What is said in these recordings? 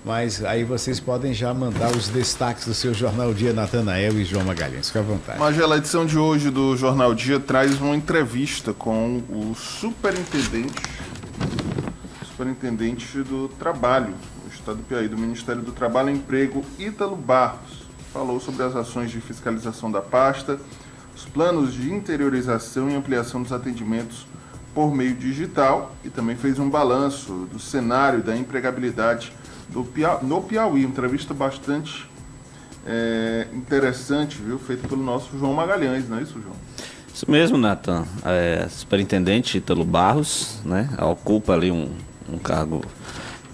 Mas aí vocês podem já mandar os destaques do seu Jornal Dia, Natanael e João Magalhães. Fica à vontade. Magela, a edição de hoje do Jornal Dia traz uma entrevista com o superintendente do Trabalho do Estado do Piauí, do Ministério do Trabalho e Emprego, Ítalo Barros. Falou sobre as ações de fiscalização da pasta, os planos de interiorização e ampliação dos atendimentos por meio digital e também fez um balanço do cenário da empregabilidade no Piauí. Uma entrevista bastante interessante, viu? Feita pelo nosso João Magalhães, não é isso, João? Isso mesmo, Natan. Superintendente Ítalo Barros, né, ocupa ali um cargo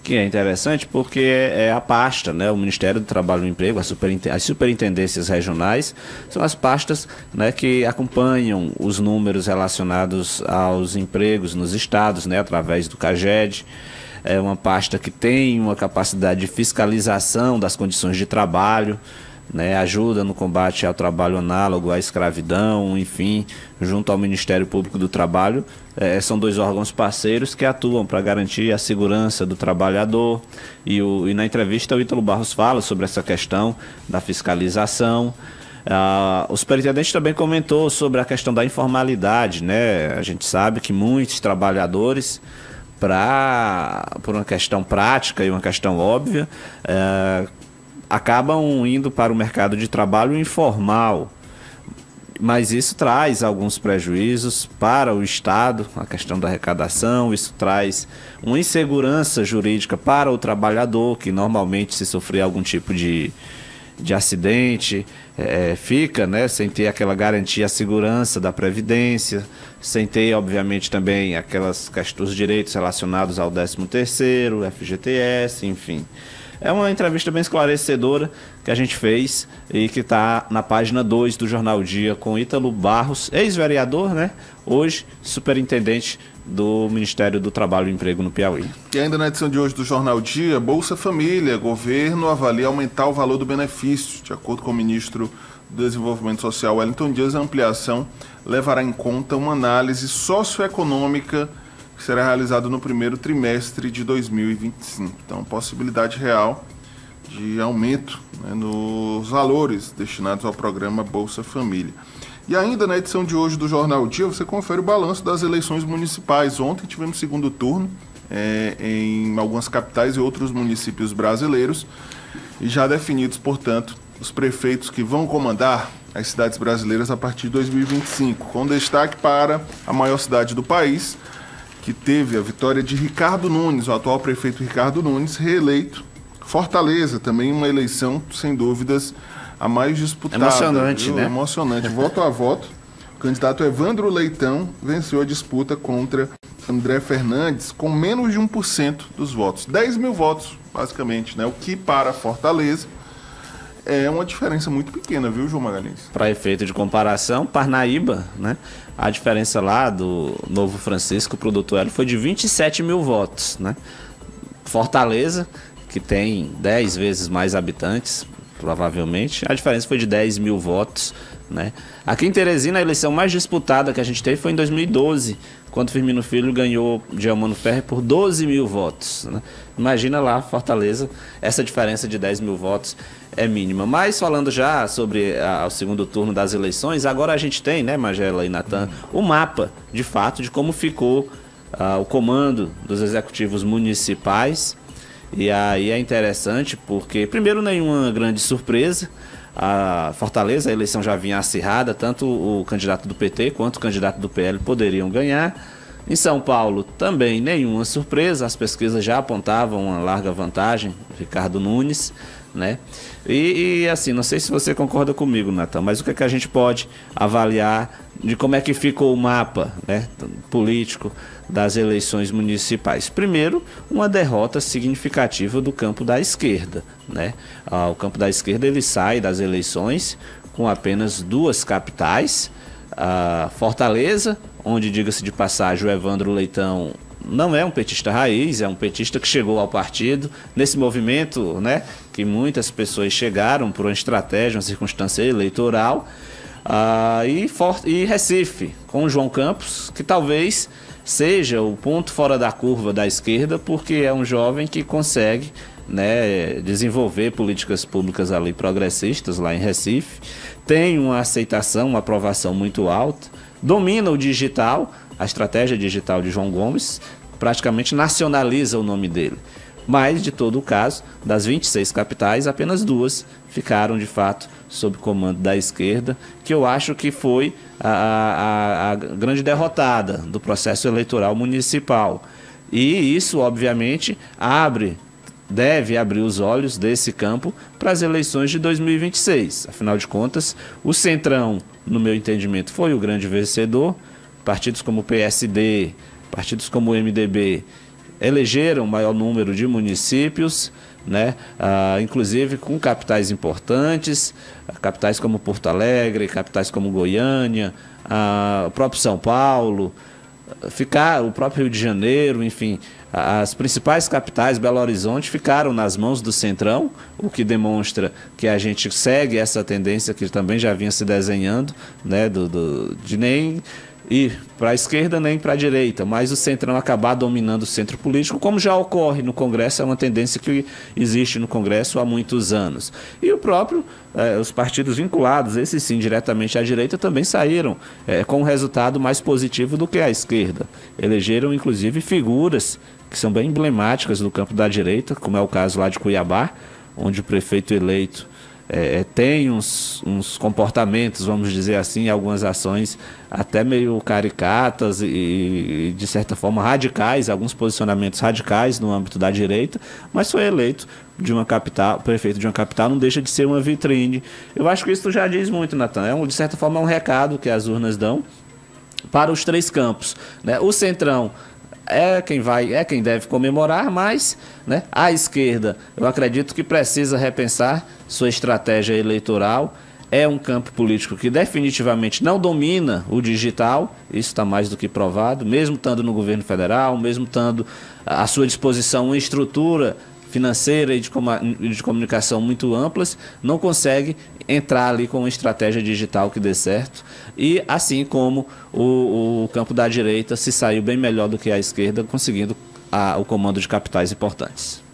que é interessante porque é a pasta, né, o Ministério do Trabalho e Emprego, as superintendências regionais, são as pastas, né, que acompanham os números relacionados aos empregos nos estados, né, através do CAGED. É uma pasta que tem uma capacidade de fiscalização das condições de trabalho, né, ajuda no combate ao trabalho análogo à escravidão, enfim, junto ao Ministério Público do Trabalho. São dois órgãos parceiros que atuam para garantir a segurança do trabalhador. E na entrevista o Ítalo Barros fala sobre essa questão da fiscalização. O superintendente também comentou sobre a questão da informalidade, né? A gente sabe que muitos trabalhadores, por uma questão prática e uma questão óbvia, acabam indo para o mercado de trabalho informal, mas isso traz alguns prejuízos para o Estado, a questão da arrecadação. Isso traz uma insegurança jurídica para o trabalhador, que normalmente, se sofrer algum tipo de acidente, fica, né, sem ter aquela garantia, a segurança da Previdência, sem ter, obviamente, também os direitos relacionados ao 13º, FGTS, enfim. É uma entrevista bem esclarecedora que a gente fez e que está na página 2 do Jornal Dia com Ítalo Barros, ex-vereador, né? Hoje superintendente do Ministério do Trabalho e Emprego no Piauí. E ainda na edição de hoje do Jornal Dia, Bolsa Família, governo avalia aumentar o valor do benefício. De acordo com o ministro do Desenvolvimento Social, Wellington Dias, a ampliação levará em conta uma análise socioeconômica que será realizado no primeiro trimestre de 2025. Então, possibilidade real de aumento, né, nos valores destinados ao programa Bolsa Família. E ainda na edição de hoje do Jornal Dia, você confere o balanço das eleições municipais. Ontem tivemos segundo turno em algumas capitais e outros municípios brasileiros, e já definidos, portanto, os prefeitos que vão comandar as cidades brasileiras a partir de 2025, com destaque para a maior cidade do país, que teve a vitória de Ricardo Nunes, o atual prefeito Ricardo Nunes, reeleito. Fortaleza, também uma eleição, sem dúvidas, a mais disputada. Emocionante, viu? né? Emocionante. Voto a voto. O candidato Evandro Leitão venceu a disputa contra André Fernandes com menos de 1% dos votos. 10 mil votos, basicamente, né? O que para Fortaleza é uma diferença muito pequena, viu, João Magalhães? Para efeito de comparação, Parnaíba, né? A diferença lá do Novo Francisco para o Doutor Hélio foi de 27 mil votos, né? Fortaleza, que tem 10 vezes mais habitantes, provavelmente, a diferença foi de 10 mil votos, né? Aqui em Teresina, a eleição mais disputada que a gente teve foi em 2012, quando Firmino Filho ganhou de Eumano Ferri por 12 mil votos, né? Imagina lá, Fortaleza, essa diferença de 10 mil votos é mínima. Mas falando já sobre o segundo turno das eleições, agora a gente tem, né, Magela e Natan, o mapa, de fato, de como ficou o comando dos executivos municipais. E aí é interessante porque, primeiro, nenhuma grande surpresa. A Fortaleza, a eleição já vinha acirrada, tanto o candidato do PT quanto o candidato do PL poderiam ganhar. Em São Paulo também nenhuma surpresa, as pesquisas já apontavam uma larga vantagem, Ricardo Nunes, né? E assim, não sei se você concorda comigo, Natan, mas o que é que a gente pode avaliar de como é que ficou o mapa, né, político das eleições municipais? Primeiro, uma derrota significativa do campo da esquerda, né? O campo da esquerda ele sai das eleições com apenas 2 capitais, Fortaleza, onde, diga-se de passagem, o Evandro Leitão não é um petista raiz, é um petista que chegou ao partido nesse movimento, né, que muitas pessoas chegaram por uma estratégia, uma circunstância eleitoral, e Recife, com o João Campos, que talvez seja o ponto fora da curva da esquerda, porque é um jovem que consegue, né, desenvolver políticas públicas ali progressistas, lá em Recife, tem uma aceitação, uma aprovação muito alta, domina o digital, a estratégia digital de João Gomes, praticamente nacionaliza o nome dele. Mas, de todo o caso, das 26 capitais, apenas 2 ficaram, de fato, sob comando da esquerda, que eu acho que foi a grande derrotada do processo eleitoral municipal. E isso, obviamente, deve abrir os olhos desse campo para as eleições de 2026. Afinal de contas, o Centrão, no meu entendimento, foi o grande vencedor. Partidos como o PSD, partidos como o MDB, elegeram o maior número de municípios, né? Inclusive com capitais importantes, capitais como Porto Alegre, capitais como Goiânia, o próprio São Paulo, o próprio Rio de Janeiro, enfim, as principais capitais, Belo Horizonte, ficaram nas mãos do Centrão, o que demonstra que a gente segue essa tendência que também já vinha se desenhando, né, de nem ir para a esquerda nem para a direita, mas o Centrão acabar dominando o centro político, como já ocorre no Congresso, é uma tendência que existe no Congresso há muitos anos. E os partidos vinculados, esses sim, diretamente à direita, também saíram com um resultado mais positivo do que a esquerda. Elegeram, inclusive, figuras que são bem emblemáticas no campo da direita, como é o caso lá de Cuiabá, onde o prefeito eleito tem uns comportamentos, vamos dizer assim, algumas ações até meio caricatas e de certa forma radicais, alguns posicionamentos radicais no âmbito da direita, mas foi eleito de uma capital, prefeito de uma capital, não deixa de ser uma vitrine. Eu acho que isso já diz muito, Natan. De certa forma é um recado que as urnas dão para os 3 campos, né? O Centrão é quem deve comemorar, mas, né, a esquerda, eu acredito que precisa repensar sua estratégia eleitoral. É um campo político que definitivamente não domina o digital, isso está mais do que provado, mesmo estando no governo federal, mesmo estando à sua disposição uma estrutura financeira e de comunicação muito amplas, não consegue entrar ali com uma estratégia digital que dê certo. E assim como o campo da direita se saiu bem melhor do que a esquerda, conseguindo o comando de capitais importantes.